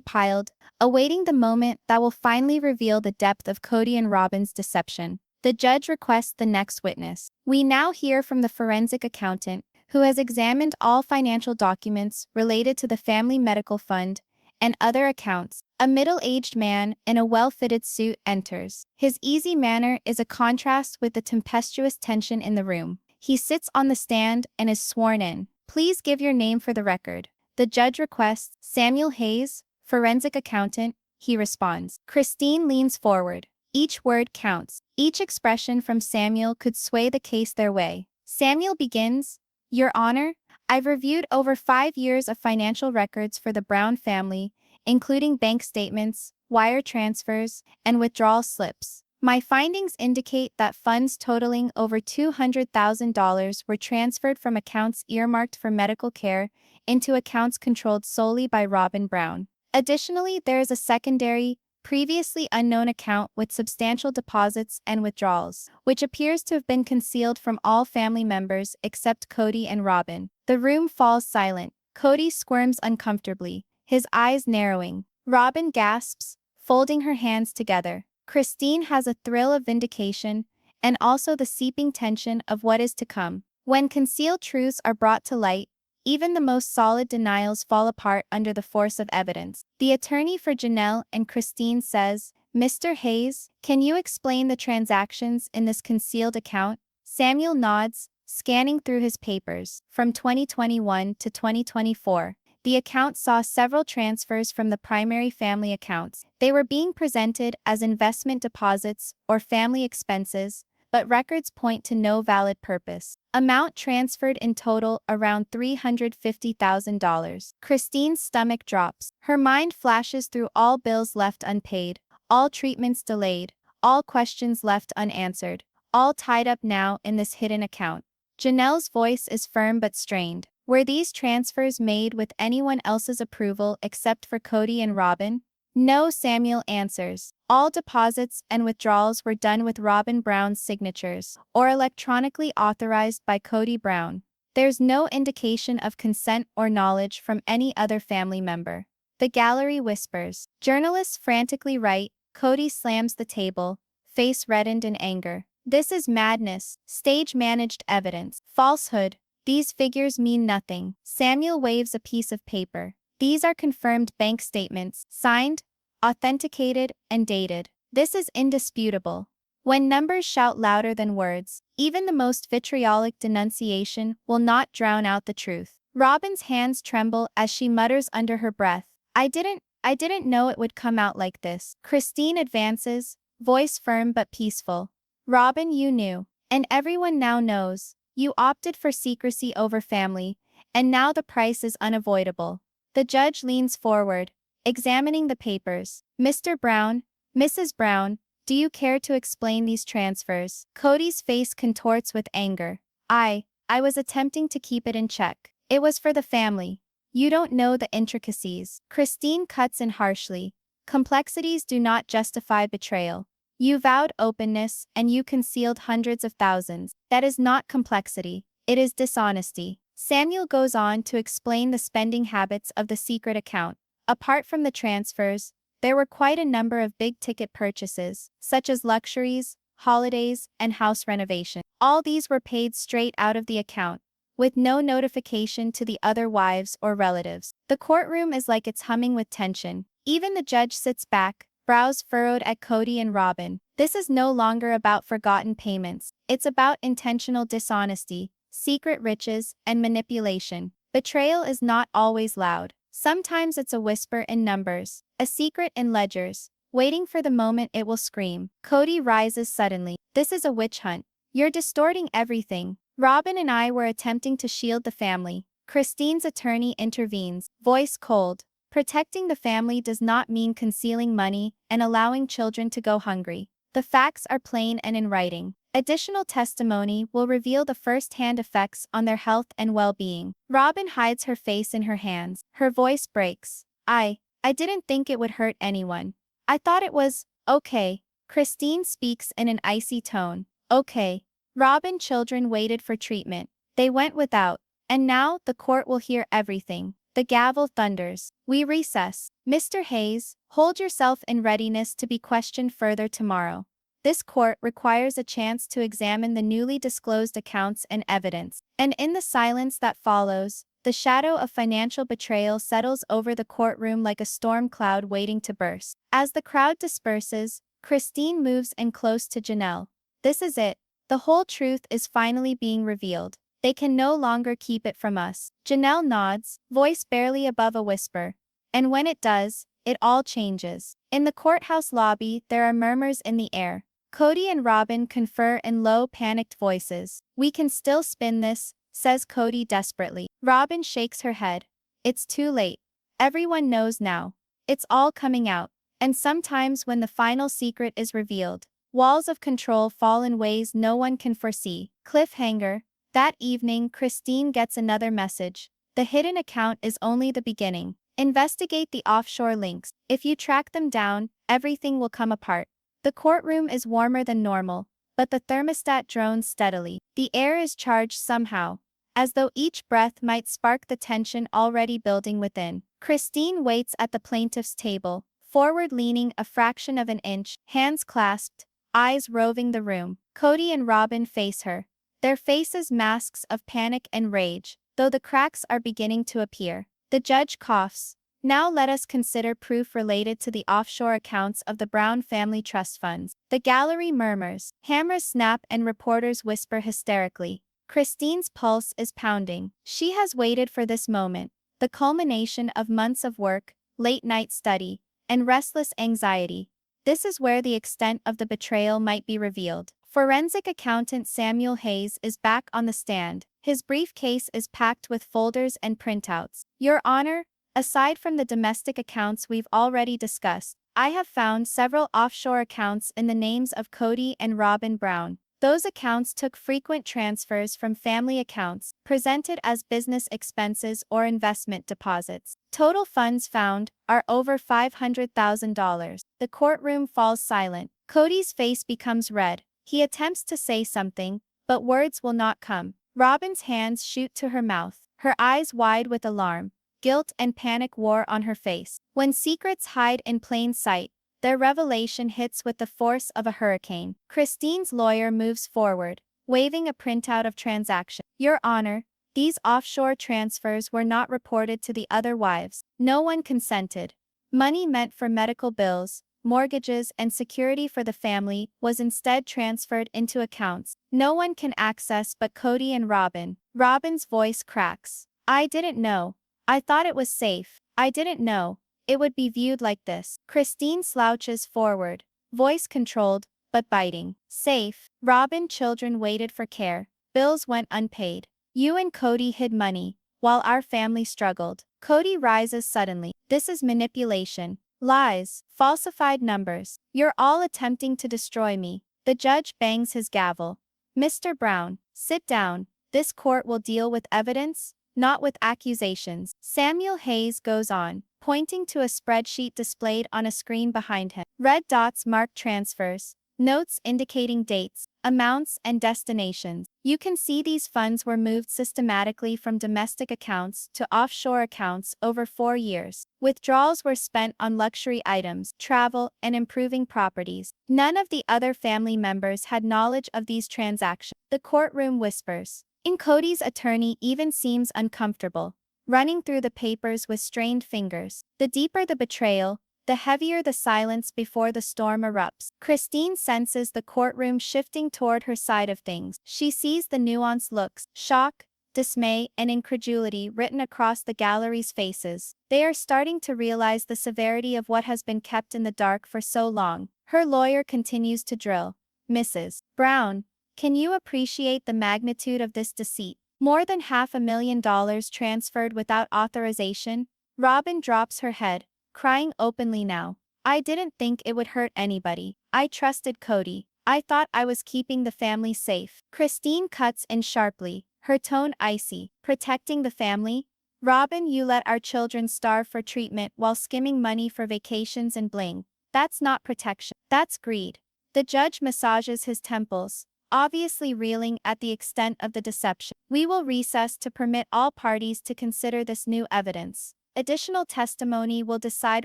piled, awaiting the moment that will finally reveal the depth of Kody and Robyn's deception. The judge requests the next witness. We now hear from the forensic accountant, who has examined all financial documents related to the family medical fund and other accounts. A middle-aged man in a well-fitted suit enters. His easy manner is a contrast with the tempestuous tension in the room. He sits on the stand and is sworn in. Please give your name for the record. The judge requests Samuel Hayes, forensic accountant. He responds. Christine leans forward. Each word counts. Each expression from Samuel could sway the case their way. Samuel begins, Your Honor, I've reviewed over 5 years of financial records for the Brown family, including bank statements, wire transfers, and withdrawal slips. My findings indicate that funds totaling over $200,000 were transferred from accounts earmarked for medical care into accounts controlled solely by Robyn Brown. Additionally, there is a secondary, previously unknown account with substantial deposits and withdrawals, which appears to have been concealed from all family members except Kody and Robyn. The room falls silent. Kody squirms uncomfortably, his eyes narrowing. Robyn gasps, folding her hands together. Christine has a thrill of vindication and also the seeping tension of what is to come. When concealed truths are brought to light, even the most solid denials fall apart under the force of evidence. The attorney for Janelle and Christine says, Mr. Hayes, can you explain the transactions in this concealed account? Samuel nods, scanning through his papers. From 2021 to 2024, the account saw several transfers from the primary family accounts. They were being presented as investment deposits or family expenses, but records point to no valid purpose. Amount transferred in total around $350,000. Christine's stomach drops. Her mind flashes through all bills left unpaid, all treatments delayed, all questions left unanswered, all tied up now in this hidden account. Janelle's voice is firm but strained. Were these transfers made with anyone else's approval except for Kody and Robyn? No, Samuel answers. All deposits and withdrawals were done with Robyn Brown's signatures, or electronically authorized by Kody Brown. There's no indication of consent or knowledge from any other family member. The gallery whispers. Journalists frantically write. Kody slams the table, face reddened in anger. This is madness, stage-managed evidence, falsehood. These figures mean nothing. Samuel waves a piece of paper. These are confirmed bank statements, signed, authenticated, and dated. This is indisputable. When numbers shout louder than words, even the most vitriolic denunciation will not drown out the truth. Robyn's hands tremble as she mutters under her breath. I didn't know it would come out like this. Christine advances, voice firm but peaceful. Robyn, you knew. And everyone now knows. You opted for secrecy over family, and now the price is unavoidable. The judge leans forward, examining the papers. Mr. Brown, Mrs. Brown, do you care to explain these transfers? Kody's face contorts with anger. I was attempting to keep it in check. It was for the family. You don't know the intricacies. Christine cuts in harshly. Complexities do not justify betrayal. You vowed openness and you concealed hundreds of thousands. That is not complexity, it is dishonesty. Samuel goes on to explain the spending habits of the secret account. Apart from the transfers, there were quite a number of big-ticket purchases, such as luxuries, holidays, and house renovation. All these were paid straight out of the account, with no notification to the other wives or relatives. The courtroom is like it's humming with tension. Even the judge sits back, brows furrowed at Kody and Robyn. This is no longer about forgotten payments. It's about intentional dishonesty, secret riches, and manipulation. Betrayal is not always loud. Sometimes it's a whisper in numbers, a secret in ledgers, waiting for the moment it will scream. Kody rises suddenly. This is a witch hunt. You're distorting everything. Robyn and I were attempting to shield the family. Christine's attorney intervenes, voice cold. Protecting the family does not mean concealing money and allowing children to go hungry. The facts are plain and in writing. Additional testimony will reveal the first-hand effects on their health and well-being. Robyn hides her face in her hands. Her voice breaks. I didn't think it would hurt anyone. I thought it was okay. Christine speaks in an icy tone. Okay. Robyn children waited for treatment. They went without. And now the court will hear everything. The gavel thunders. We recess. Mr. Hayes, hold yourself in readiness to be questioned further tomorrow. This court requires a chance to examine the newly disclosed accounts and evidence. And in the silence that follows, the shadow of financial betrayal settles over the courtroom like a storm cloud waiting to burst. As the crowd disperses, Christine moves in close to Janelle. This is it. The whole truth is finally being revealed. They can no longer keep it from us. Janelle nods, voice barely above a whisper. And when it does, it all changes. In the courthouse lobby, there are murmurs in the air. Kody and Robyn confer in low, panicked voices. We can still spin this, says Kody desperately. Robyn shakes her head. It's too late. Everyone knows now. It's all coming out. And sometimes when the final secret is revealed, walls of control fall in ways no one can foresee. Cliffhanger. That evening, Christine gets another message. The hidden account is only the beginning. Investigate the offshore links. If you track them down, everything will come apart. The courtroom is warmer than normal, but the thermostat drones steadily. The air is charged somehow, as though each breath might spark the tension already building within. Christine waits at the plaintiff's table, forward-leaning a fraction of an inch, hands clasped, eyes roving the room. Kody and Robyn face her, their faces masks of panic and rage, though the cracks are beginning to appear. The judge coughs. Now let us consider proof related to the offshore accounts of the Brown family trust funds. The gallery murmurs. Cameras snap and reporters whisper hysterically. Christine's pulse is pounding. She has waited for this moment, the culmination of months of work, late-night study, and restless anxiety. This is where the extent of the betrayal might be revealed. Forensic accountant Samuel Hayes is back on the stand. His briefcase is packed with folders and printouts. Your Honor, aside from the domestic accounts we've already discussed, I have found several offshore accounts in the names of Kody and Robyn Brown. Those accounts took frequent transfers from family accounts, presented as business expenses or investment deposits. Total funds found are over $500,000. The courtroom falls silent. Kody's face becomes red. He attempts to say something, but words will not come. Robyn's hands shoot to her mouth, her eyes wide with alarm. Guilt and panic war on her face. When secrets hide in plain sight, their revelation hits with the force of a hurricane. Christine's lawyer moves forward, waving a printout of transaction. Your Honor, these offshore transfers were not reported to the other wives. No one consented. Money meant for medical bills, mortgages, and security for the family was instead transferred into accounts no one can access but Kody and Robyn. Robyn's voice cracks. I didn't know. I thought it was safe. I didn't know it would be viewed like this. Christine slouches forward, voice controlled, but biting. Safe. Robyn children waited for care. Bills went unpaid. You and Kody hid money, while our family struggled. Kody rises suddenly. This is manipulation. Lies. Falsified numbers. You're all attempting to destroy me. The judge bangs his gavel. Mr. Brown, sit down. This court will deal with evidence, not with accusations. Samuel Hayes goes on, pointing to a spreadsheet displayed on a screen behind him. Red dots mark transfers, notes indicating dates, amounts, and destinations. You can see these funds were moved systematically from domestic accounts to offshore accounts over 4 years. Withdrawals were spent on luxury items, travel, and improving properties. None of the other family members had knowledge of these transactions. The courtroom whispers. Kody's attorney even seems uncomfortable, running through the papers with strained fingers. The deeper the betrayal, the heavier the silence before the storm erupts. Christine senses the courtroom shifting toward her side of things. She sees the nuanced looks, shock, dismay, and incredulity written across the gallery's faces. They are starting to realize the severity of what has been kept in the dark for so long. Her lawyer continues to drill. Mrs. Brown, can you appreciate the magnitude of this deceit? More than $500,000 transferred without authorization? Robyn drops her head, crying openly now. I didn't think it would hurt anybody. I trusted Kody. I thought I was keeping the family safe. Christine cuts in sharply, her tone icy. Protecting the family? Robyn, you let our children starve for treatment while skimming money for vacations and bling. That's not protection. That's greed. The judge massages his temples, obviously reeling at the extent of the deception. We will recess to permit all parties to consider this new evidence. Additional testimony will decide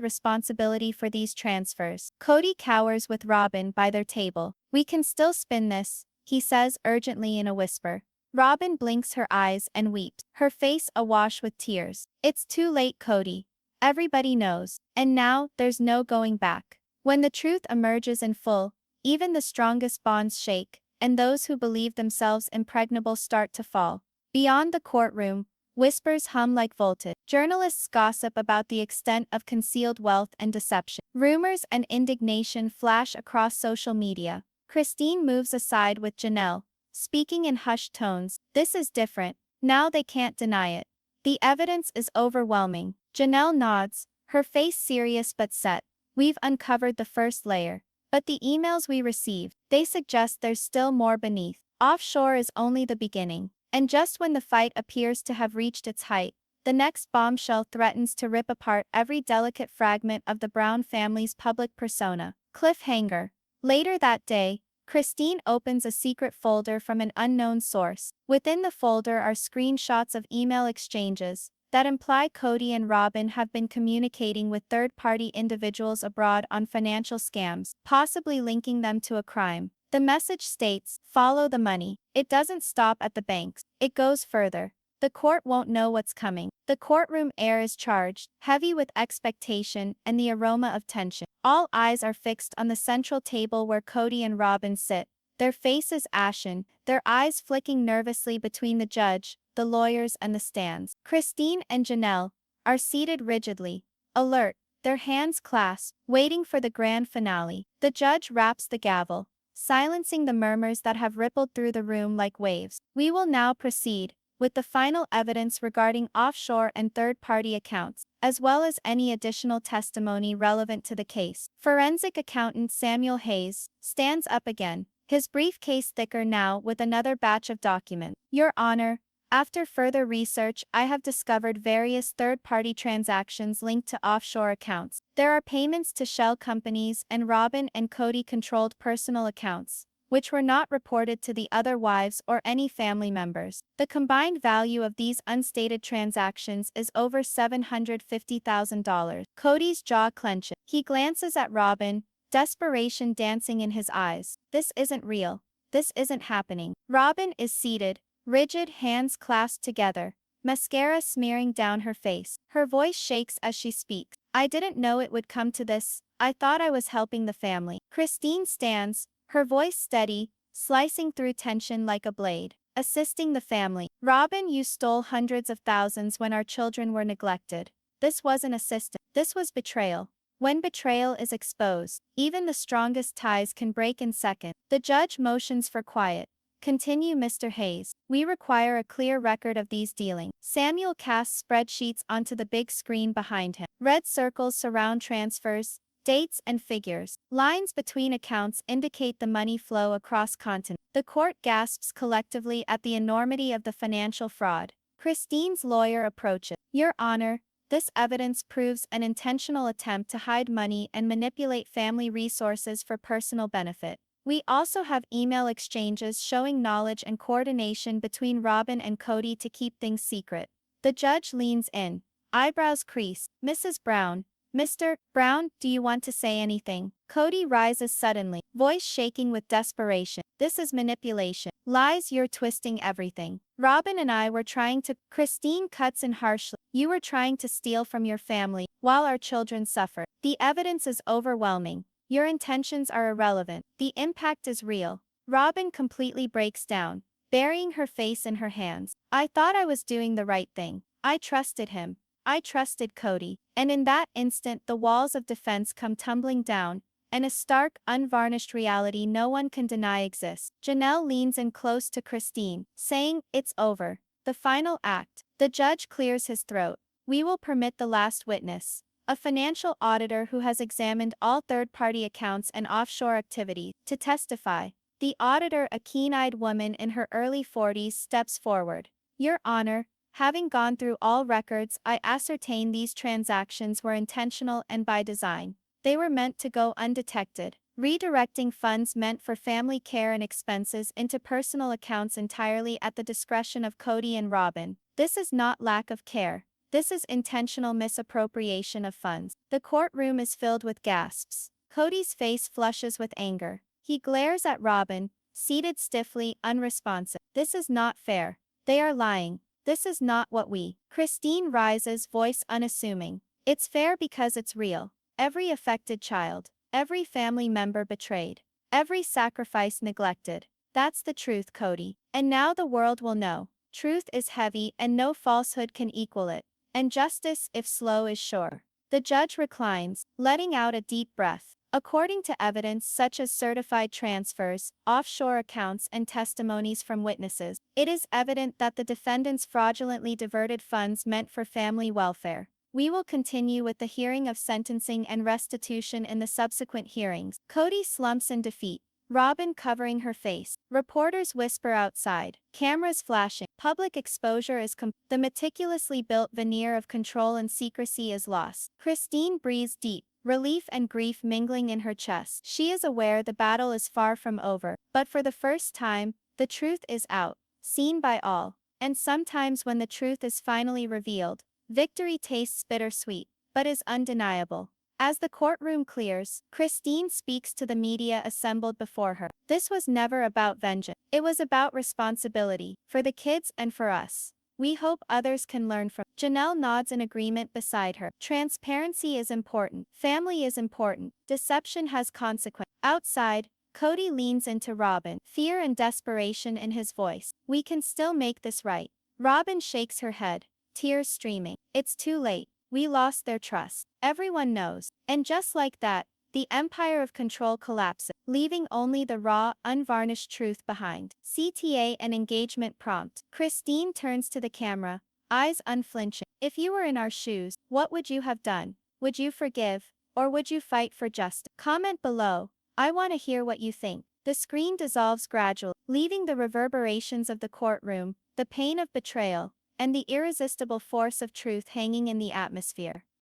responsibility for these transfers. Kody cowers with Robyn by their table. We can still spin this, he says urgently in a whisper. Robyn blinks her eyes and weeps, her face awash with tears. It's too late, Kody. Everybody knows. And now, there's no going back. When the truth emerges in full, even the strongest bonds shake, and those who believe themselves impregnable start to fall. Beyond the courtroom, whispers hum like voltage. Journalists gossip about the extent of concealed wealth and deception. Rumors and indignation flash across social media. Christine moves aside with Janelle, speaking in hushed tones. This is different. Now they can't deny it. The evidence is overwhelming. Janelle nods, her face serious but set. We've uncovered the first layer. But the emails we received, they suggest there's still more beneath. Offshore is only the beginning. And just when the fight appears to have reached its height, the next bombshell threatens to rip apart every delicate fragment of the Brown family's public persona. Cliffhanger. Later that day, Christine opens a secret folder from an unknown source. Within the folder are screenshots of email exchanges that imply Kody and Robyn have been communicating with third-party individuals abroad on financial scams, possibly linking them to a crime. The message states, follow the money. It doesn't stop at the banks. It goes further. The court won't know what's coming. The courtroom air is charged, heavy with expectation and the aroma of tension. All eyes are fixed on the central table where Kody and Robyn sit, their faces ashen, their eyes flicking nervously between the judge, the lawyers, and the stands. Christine and Janelle are seated rigidly, alert, their hands clasped, waiting for the grand finale. The judge raps the gavel, silencing the murmurs that have rippled through the room like waves. We will now proceed with the final evidence regarding offshore and third-party accounts, as well as any additional testimony relevant to the case. Forensic accountant Samuel Hayes stands up again, his briefcase thicker now with another batch of documents. Your Honor, after further research, I have discovered various third-party transactions linked to offshore accounts. There are payments to shell companies and Robyn and Kody controlled personal accounts, which were not reported to the other wives or any family members. The combined value of these unstated transactions is over $750,000. Kody's jaw clenches. He glances at Robyn, desperation dancing in his eyes. This isn't real. This isn't happening. Robyn is seated, rigid, hands clasped together, mascara smearing down her face. Her voice shakes as she speaks. I didn't know it would come to this. I thought I was helping the family. Christine stands, her voice steady, slicing through tension like a blade. Assisting the family. Robyn, you stole hundreds of thousands when our children were neglected. This wasn't assistance. This was betrayal. When betrayal is exposed, even the strongest ties can break in seconds. The judge motions for quiet. Continue, Mr. Hayes. We require a clear record of these dealings. Samuel casts spreadsheets onto the big screen behind him. Red circles surround transfers, dates, and figures. Lines between accounts indicate the money flow across continents. The court gasps collectively at the enormity of the financial fraud. Christine's lawyer approaches. Your Honor, this evidence proves an intentional attempt to hide money and manipulate family resources for personal benefit. We also have email exchanges showing knowledge and coordination between Robyn and Kody to keep things secret. The judge leans in, eyebrows crease. Mrs. Brown, Mr. Brown, do you want to say anything? Kody rises suddenly, voice shaking with desperation. This is manipulation. Lies, you're twisting everything. Robyn and I were trying to. Christine cuts in harshly. You were trying to steal from your family while our children suffer. The evidence is overwhelming. Your intentions are irrelevant. The impact is real. Robyn completely breaks down, burying her face in her hands. I thought I was doing the right thing. I trusted him. I trusted Kody. And in that instant, the walls of defense come tumbling down, and a stark, unvarnished reality no one can deny exists. Janelle leans in close to Christine, saying, it's over. The final act. The judge clears his throat. We will permit the last witness, a financial auditor who has examined all third-party accounts and offshore activities, to testify. The auditor, a keen-eyed woman in her early 40s, steps forward. Your Honor, having gone through all records, I ascertain these transactions were intentional and by design. They were meant to go undetected, redirecting funds meant for family care and expenses into personal accounts entirely at the discretion of Kody and Robyn. This is not lack of care. This is intentional misappropriation of funds. The courtroom is filled with gasps. Kody's face flushes with anger. He glares at Robyn, seated stiffly, unresponsive. This is not fair. They are lying. This is not what we. Christine rises, voice unassuming. It's fair because it's real. Every affected child, every family member betrayed, every sacrifice neglected. That's the truth, Kody. And now the world will know. Truth is heavy and no falsehood can equal it. And justice, if slow, is sure. The judge reclines, letting out a deep breath. According to evidence such as certified transfers, offshore accounts, and testimonies from witnesses, it is evident that the defendants fraudulently diverted funds meant for family welfare. We will continue with the hearing of sentencing and restitution in the subsequent hearings. Kody slumps in defeat, Robyn covering her face. Reporters whisper outside. Cameras flashing. Public exposure is the meticulously built veneer of control and secrecy is lost. Christine breathes deep, relief and grief mingling in her chest. She is aware the battle is far from over, but for the first time, the truth is out, seen by all. And sometimes when the truth is finally revealed, victory tastes bittersweet, but is undeniable. As the courtroom clears, Christine speaks to the media assembled before her. This was never about vengeance. It was about responsibility, for the kids and for us. We hope others can learn from. Janelle nods in agreement beside her. Transparency is important. Family is important. Deception has consequences. Outside, Kody leans into Robyn, fear and desperation in his voice. We can still make this right. Robyn shakes her head, tears streaming. It's too late. We lost their trust. Everyone knows. And just like that, the empire of control collapses, leaving only the raw, unvarnished truth behind. CTA and engagement prompt. Christine turns to the camera, eyes unflinching. If you were in our shoes, what would you have done? Would you forgive? Or would you fight for justice? Comment below. I want to hear what you think. The screen dissolves gradually, leaving the reverberations of the courtroom, the pain of betrayal, and the irresistible force of truth hanging in the atmosphere.